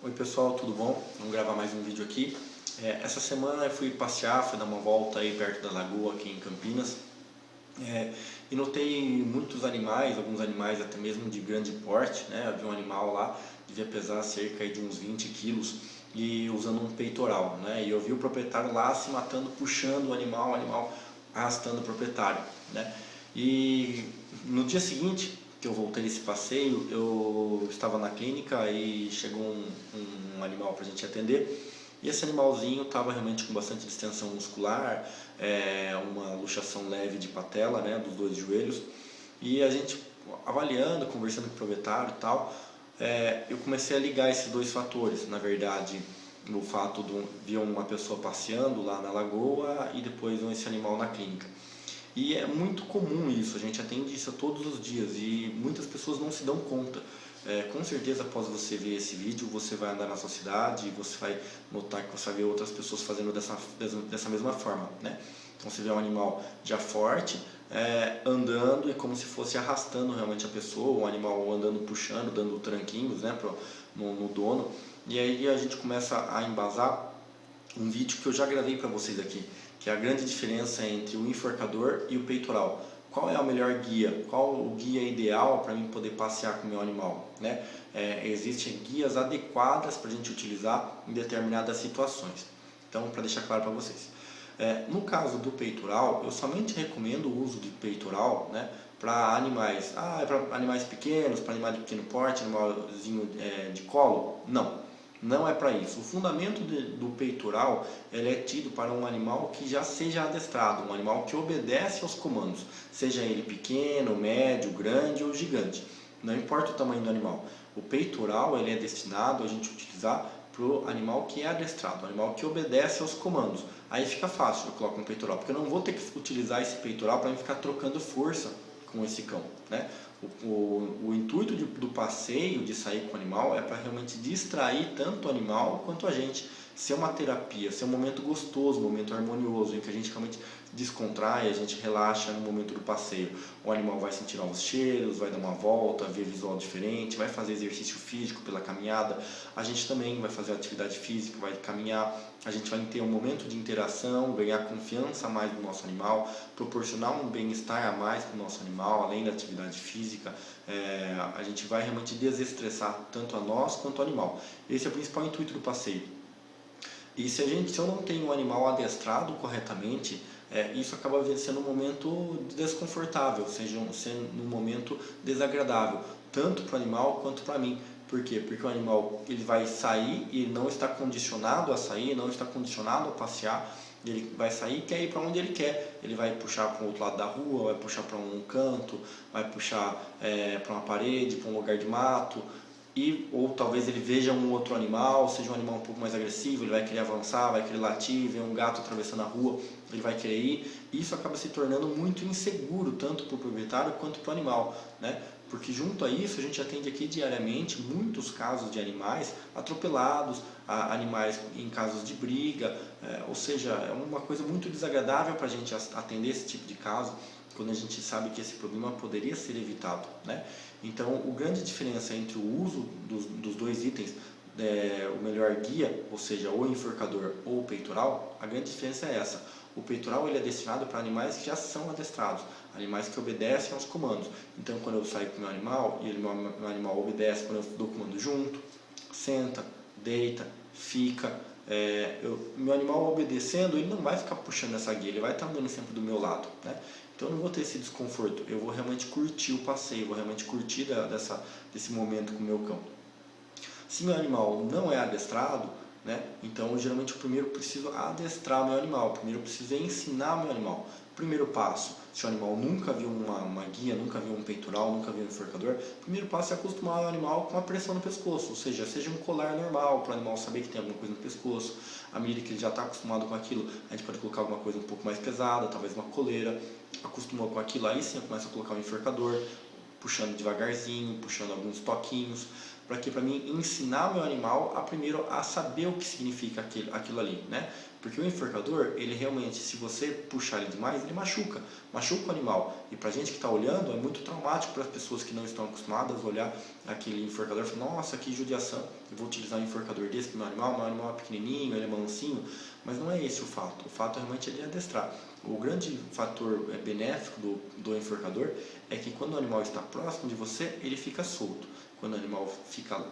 Oi pessoal, tudo bom? Vamos gravar mais um vídeo aqui. Essa semana eu fui passear, fui dar uma volta aí perto da lagoa aqui em Campinas e notei muitos animais, alguns animais até mesmo de grande porte, né? Havia um animal lá, devia pesar cerca de uns 20 quilos e usando um peitoral, né? E eu vi o proprietário lá se matando, puxando o animal arrastando o proprietário, né? E no dia seguinte que eu voltei desse passeio, eu estava na clínica e chegou um animal para a gente atender. E esse animalzinho estava realmente com bastante distensão muscular, uma luxação leve de patela, né, dos dois joelhos. E a gente avaliando, conversando com o proprietário e tal, eu comecei a ligar esses dois fatores. Na verdade, o fato de ver uma pessoa passeando lá na lagoa e depois esse animal na clínica. E é muito comum isso, a gente atende isso todos os dias e muitas pessoas não se dão conta. Com certeza, após você ver esse vídeo, você vai andar na sua cidade e você vai notar que você vai ver outras pessoas fazendo dessa mesma forma, né? Então você vê um animal já forte, andando e como se fosse arrastando realmente a pessoa, o animal andando puxando, dando tranquinhos, né, no dono. E aí a gente começa a embasar um vídeo que eu já gravei para vocês aqui, que é a grande diferença entre o enforcador e o peitoral. Qual é a melhor guia? Qual o guia ideal para mim poder passear com o meu animal, né? Existem guias adequadas para a gente utilizar em determinadas situações. Então, para deixar claro para vocês. No caso do peitoral, eu somente recomendo o uso de peitoral, né, para animais. É para animais pequenos, para animais de pequeno porte, animalzinho de colo? Não. Não é para isso. O fundamento do peitoral ele é tido para um animal que já seja adestrado, um animal que obedece aos comandos, seja ele pequeno, médio, grande ou gigante. Não importa o tamanho do animal. O peitoral ele é destinado a gente utilizar para o animal que é adestrado, o animal que obedece aos comandos. Aí fica fácil, eu coloco um peitoral, porque eu não vou ter que utilizar esse peitoral para ficar trocando força com esse cão, né? O intuito do passeio, de sair com o animal, é para realmente distrair tanto o animal quanto a gente. Ser uma terapia, ser um momento gostoso, um momento harmonioso, em que a gente realmente descontrai, a gente relaxa no momento do passeio. O animal vai sentir novos cheiros, vai dar uma volta, ver visual diferente, vai fazer exercício físico pela caminhada. A gente também vai fazer atividade física, vai caminhar. A gente vai ter um momento de interação, ganhar confiança a mais no nosso animal, proporcionar um bem-estar a mais para o nosso animal, além da atividade física. A gente vai realmente desestressar tanto a nós quanto o animal. Esse é o principal intuito do passeio. E se eu não tenho o animal adestrado corretamente, isso acaba sendo um momento desconfortável, sendo um momento desagradável, tanto para o animal quanto para mim. Por quê? Porque o animal ele vai sair e ele não está condicionado a sair, não está condicionado a passear. Ele vai sair e quer ir para onde ele quer. Ele vai puxar para o outro lado da rua, vai puxar para um canto, vai puxar para uma parede, para um lugar de mato. Ou talvez ele veja um outro animal, seja um animal um pouco mais agressivo, ele vai querer avançar, vai querer latir, ver um gato atravessando a rua, ele vai querer ir. E isso acaba se tornando muito inseguro, tanto para o proprietário quanto para o animal, né? Porque junto a isso a gente atende aqui diariamente muitos casos de animais atropelados, animais em casos de briga, ou seja, é uma coisa muito desagradável para a gente atender esse tipo de caso, quando a gente sabe que esse problema poderia ser evitado, né? Então, a grande diferença entre o uso dos dois itens, o melhor guia, ou seja, o enforcador ou o peitoral, a grande diferença é essa. O peitoral ele é destinado para animais que já são adestrados, animais que obedecem aos comandos. Então, quando eu saio com o meu animal e meu animal obedece, quando eu dou o comando junto, senta, deita, fica, meu animal obedecendo, ele não vai ficar puxando essa guia, ele vai estar andando sempre do meu lado, né? Então eu não vou ter esse desconforto, eu vou realmente curtir o passeio, vou realmente curtir desse momento com o meu cão. Se meu animal não é adestrado, né, então geralmente eu primeiro preciso adestrar meu animal, primeiro eu preciso ensinar meu animal. Primeiro passo, se o animal nunca viu uma guia, nunca viu um peitoral, nunca viu um enforcador, primeiro passo é acostumar o animal com a pressão no pescoço, ou seja um colar normal para o animal saber que tem alguma coisa no pescoço. À medida que ele já está acostumado com aquilo, a gente pode colocar alguma coisa um pouco mais pesada, talvez uma coleira. Acostumou com aquilo, aí sim eu começo a colocar o enforcador, puxando devagarzinho, puxando alguns toquinhos. Para quê? Para mim ensinar meu animal a primeiro a saber o que significa aquilo ali, né? Porque o enforcador, ele realmente, se você puxar ele demais, ele machuca o animal. E para a gente que está olhando, é muito traumático para as pessoas que não estão acostumadas a olhar aquele enforcador e falar, nossa, que judiação, eu vou utilizar um enforcador desse para meu animal é pequenininho, ele é mansinho. Mas não é esse o fato. O fato realmente é ele adestrar. O grande fator benéfico do enforcador é que quando o animal está próximo de você, ele fica solto. Quando o animal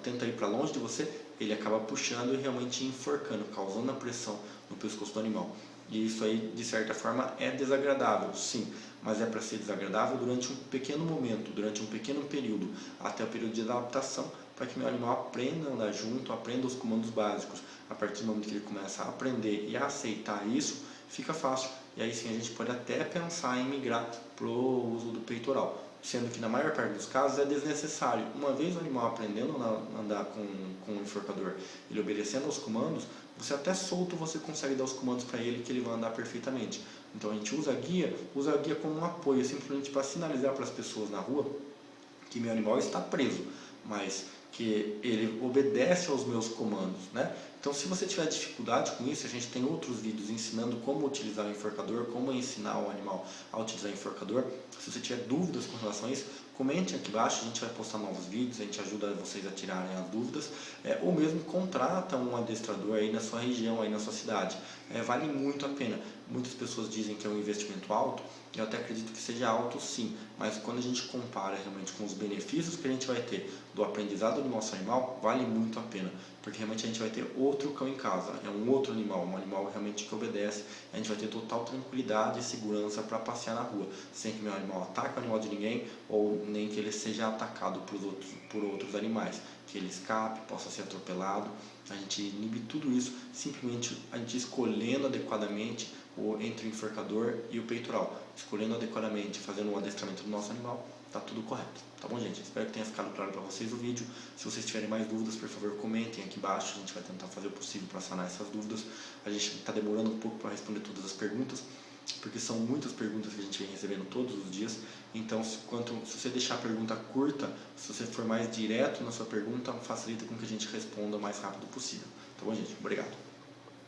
tenta ir para longe de você, ele acaba puxando e realmente enforcando, causando a pressão no pescoço do animal. E isso aí, de certa forma, é desagradável, sim, mas é para ser desagradável durante um pequeno momento, durante um pequeno período, até o período de adaptação, para que meu animal aprenda a andar junto, aprenda os comandos básicos. A partir do momento que ele começa a aprender e a aceitar isso, fica fácil. E aí sim a gente pode até pensar em migrar para o uso do peitoral, sendo que na maior parte dos casos é desnecessário. Uma vez o animal aprendendo a andar com o enforcador, ele obedecendo aos comandos, você até solto você consegue dar os comandos para ele que ele vai andar perfeitamente. Então a gente usa a guia como um apoio, simplesmente para sinalizar para as pessoas na rua que meu animal está preso, mas que ele obedece aos meus comandos, né? Então, se você tiver dificuldade com isso, a gente tem outros vídeos ensinando como utilizar o enforcador, como ensinar o animal a utilizar o enforcador. Se você tiver dúvidas com relação a isso, comente aqui embaixo, a gente vai postar novos vídeos, a gente ajuda vocês a tirarem as dúvidas, ou mesmo contrata um adestrador aí na sua região, aí na sua cidade. Vale muito a pena. Muitas pessoas dizem que é um investimento alto, eu até acredito que seja alto sim, mas quando a gente compara realmente com os benefícios que a gente vai ter do aprendizado do nosso animal, vale muito a pena, porque realmente a gente vai ter outro cão em casa, é um outro animal, um animal realmente que obedece, a gente vai ter total tranquilidade e segurança para passear na rua, sem que meu animal ataque o animal de ninguém, ou nem que ele seja atacado por outros animais, que ele escape, possa ser atropelado. A gente inibe tudo isso simplesmente a gente escolhendo adequadamente entre o enforcador e o peitoral, escolhendo adequadamente, fazendo o adestramento do nosso animal, tá tudo correto. Tá bom, gente? Espero que tenha ficado claro para vocês o vídeo. Se vocês tiverem mais dúvidas, por favor, comentem aqui embaixo. A gente vai tentar fazer o possível para sanar essas dúvidas. A gente está demorando um pouco para responder todas as perguntas, porque são muitas perguntas que a gente vem recebendo todos os dias. Então, se você deixar a pergunta curta, se você for mais direto na sua pergunta, facilita com que a gente responda o mais rápido possível. Tá bom, gente? Obrigado.